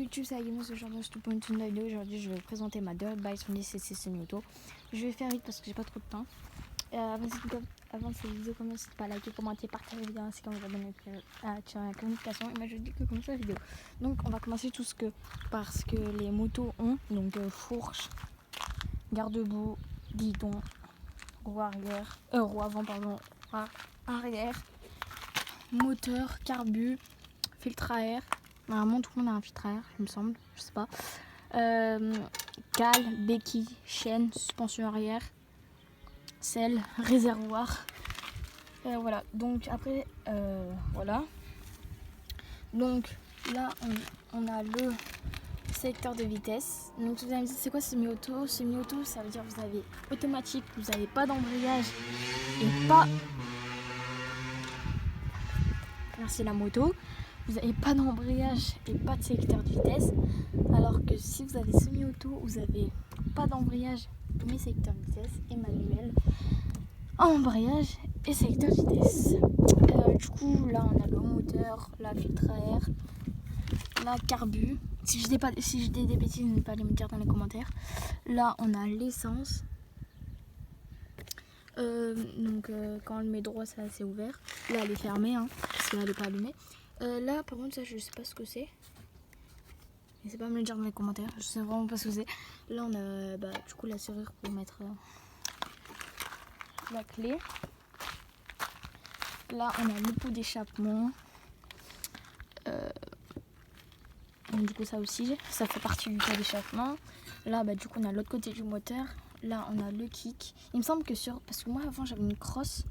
YouTube, c'est Agimo, aujourd'hui je te prends une vidéo. Aujourd'hui je vais vous présenter ma dirt bike sur une DCC semi-auto. Je vais faire vite parce que j'ai pas trop de temps. Avant cette vidéo, n'hésitez pas à liker, commenter, partager la vidéo ainsi qu'à vous abonner à la communication. Et moi je dis que comme ça la vidéo. Donc on va commencer parce que les motos ont donc fourche, garde-boue, guidon, roue avant pardon, roue arrière, moteur, carbu, filtre à air. Normalement tout le monde a un filtre à air, il me semble, je sais pas. Cale, béquille, chaîne, suspension arrière, selle, réservoir. Voilà, donc après, voilà. Donc là, on a le sélecteur de vitesse. Donc vous allez me dire, c'est quoi semi-auto? Semi-auto, ça veut dire que vous avez automatique, vous n'avez pas d'embrayage et pas... Merci la moto. Vous n'avez pas d'embrayage et pas de sélecteur de vitesse. Alors que si vous avez semi-auto, vous n'avez pas d'embrayage mais sélecteur de vitesse et manuel, embrayage et sélecteur de vitesse. Du coup, là on a le moteur, la filtre à air, la carbu. Si je dis des bêtises, n'hésitez pas à les me dire dans les commentaires. Là on a l'essence. Quand on le met droit, ça c'est ouvert. Là elle est fermée parce qu'elle n'est pas allumée. Là par contre ça je sais pas ce que c'est. N'hésitez pas à me le dire dans les commentaires, je sais vraiment pas ce que c'est. Là on a du coup la serrure pour mettre la clé. Là on a le pot d'échappement. Du coup ça aussi, ça fait partie du pot d'échappement. Là du coup on a l'autre côté du moteur. Là on a le kick. Il me semble que parce que moi avant j'avais une cross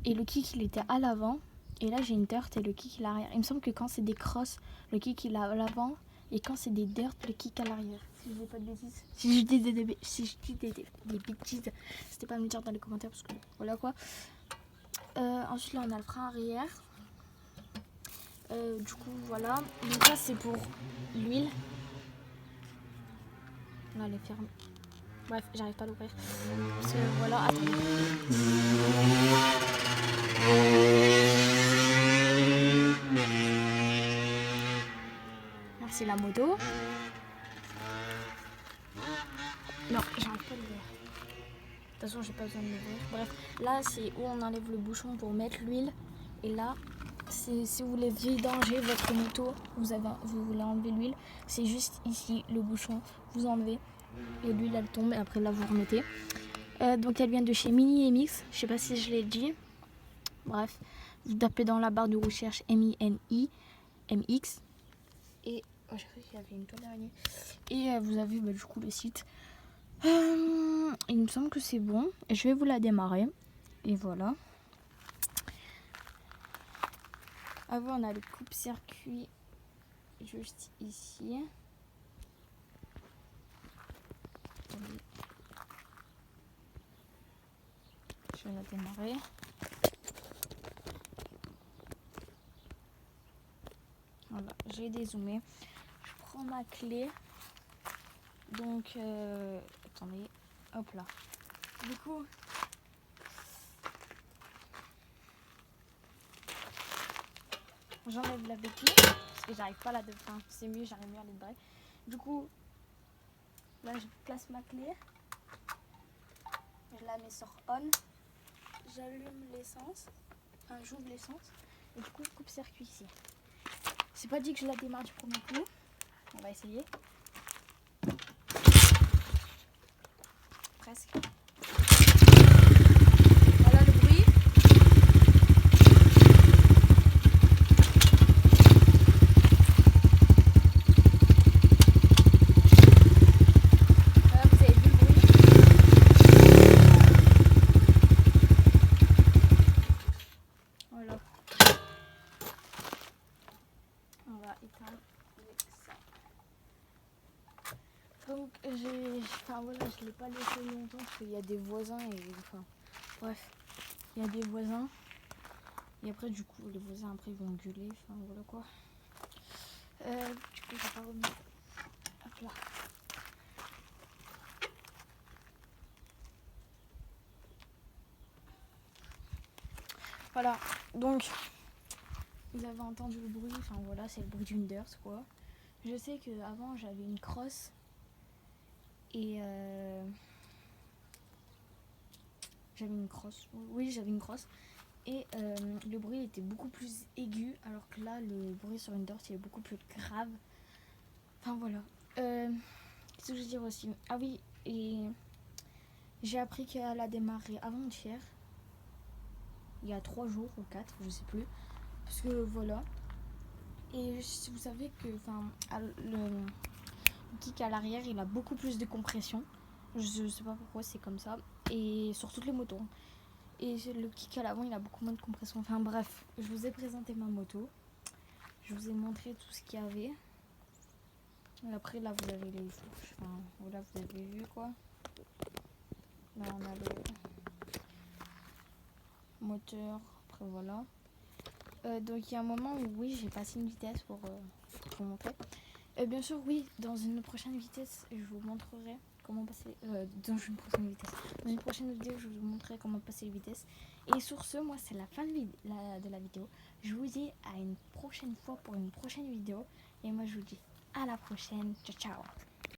et le kick il était à l'avant. Et là j'ai une dirt et le kick il est à l'arrière. Il me semble que quand c'est des crosses, le kick il est à l'avant. Et quand c'est des dirt, le kick à l'arrière. Si je dis pas de bêtises. Si je dis des bêtises, n'hésitez pas à me le dire dans les commentaires parce que voilà quoi. Ensuite là on a le frein arrière. Du coup voilà. Donc ça c'est pour l'huile. Là elle est fermée. Bref, j'arrive pas à l'ouvrir. Voilà, attendez. Merci la moto. Non, j'arrive pas à l'ouvrir. De toute façon, j'ai pas besoin de l'ouvrir. Bref, là c'est où on enlève le bouchon pour mettre l'huile. Et là, si vous voulez vidanger votre moto, vous voulez enlever l'huile, c'est juste ici le bouchon, vous enlevez et l'huile elle tombe et après là vous remettez. Donc elle vient de chez Mini MX, je sais pas si je l'ai dit. Bref, vous tapez dans la barre de recherche MINI MX et j'ai cru qu'il y avait une toile d'araignée. Et vous avez du coup le site. Il me semble que c'est bon. Et je vais vous la démarrer. Et voilà. Avant on a le coupe-circuit juste ici. Je vais la démarrer. Voilà, j'ai dézoomé. Je prends ma clé. Donc, attendez, hop là. Du coup, j'enlève la béquille parce que j'arrive pas à la démarrer. Enfin, c'est mieux, j'arrive mieux à la démarrer. Du coup, là je place ma clé. Je la mets sur on. J'allume l'essence. Enfin, j'ouvre l'essence. Et du coup, je coupe circuit ici. C'est pas dit que je la démarre du premier coup. On va essayer. Presque. Voilà le bruit. Voilà, vous avez vu le bruit. Voilà. On va éteindre ça. Donc voilà, je l'ai pas laissé longtemps parce qu'il y a des voisins et bref, il y a des voisins et après du coup les voisins après ils vont gueuler, voilà quoi. Du coup je vais pas remettre. Hop là. Voilà, donc vous avez entendu le bruit, voilà c'est le bruit d'une dirt quoi. Je sais qu'avant j'avais une crosse et j'avais une crosse. Oui, j'avais une crosse. Et le bruit était beaucoup plus aigu, alors que là, le bruit sur une Dort, il est beaucoup plus grave. Enfin voilà. Qu'est-ce que je veux dire aussi? Ah oui, et j'ai appris qu'elle a démarré avant-hier. Il y a 3 jours ou 4, je sais plus. Parce que voilà. Et si vous savez que le kick à l'arrière, il a beaucoup plus de compression. Je sais pas pourquoi c'est comme ça. Et sur toutes les motos. Et le kick à l'avant, il a beaucoup moins de compression. Enfin bref, je vous ai présenté ma moto. Je vous ai montré tout ce qu'il y avait. Et après, là, vous avez les fourches. Enfin, là, vous avez vu quoi. Là, on a le moteur. Après, voilà. Donc, il y a un moment où, oui, j'ai passé une vitesse pour vous montrer. Bien sûr, oui, dans une prochaine vitesse, je vous montrerai comment passer. Dans une prochaine vitesse. Dans une prochaine vidéo, je vous montrerai comment passer les vitesses. Et sur ce, moi, c'est la fin de la vidéo. Je vous dis à une prochaine fois pour une prochaine vidéo. Et moi, je vous dis à la prochaine. Ciao, ciao.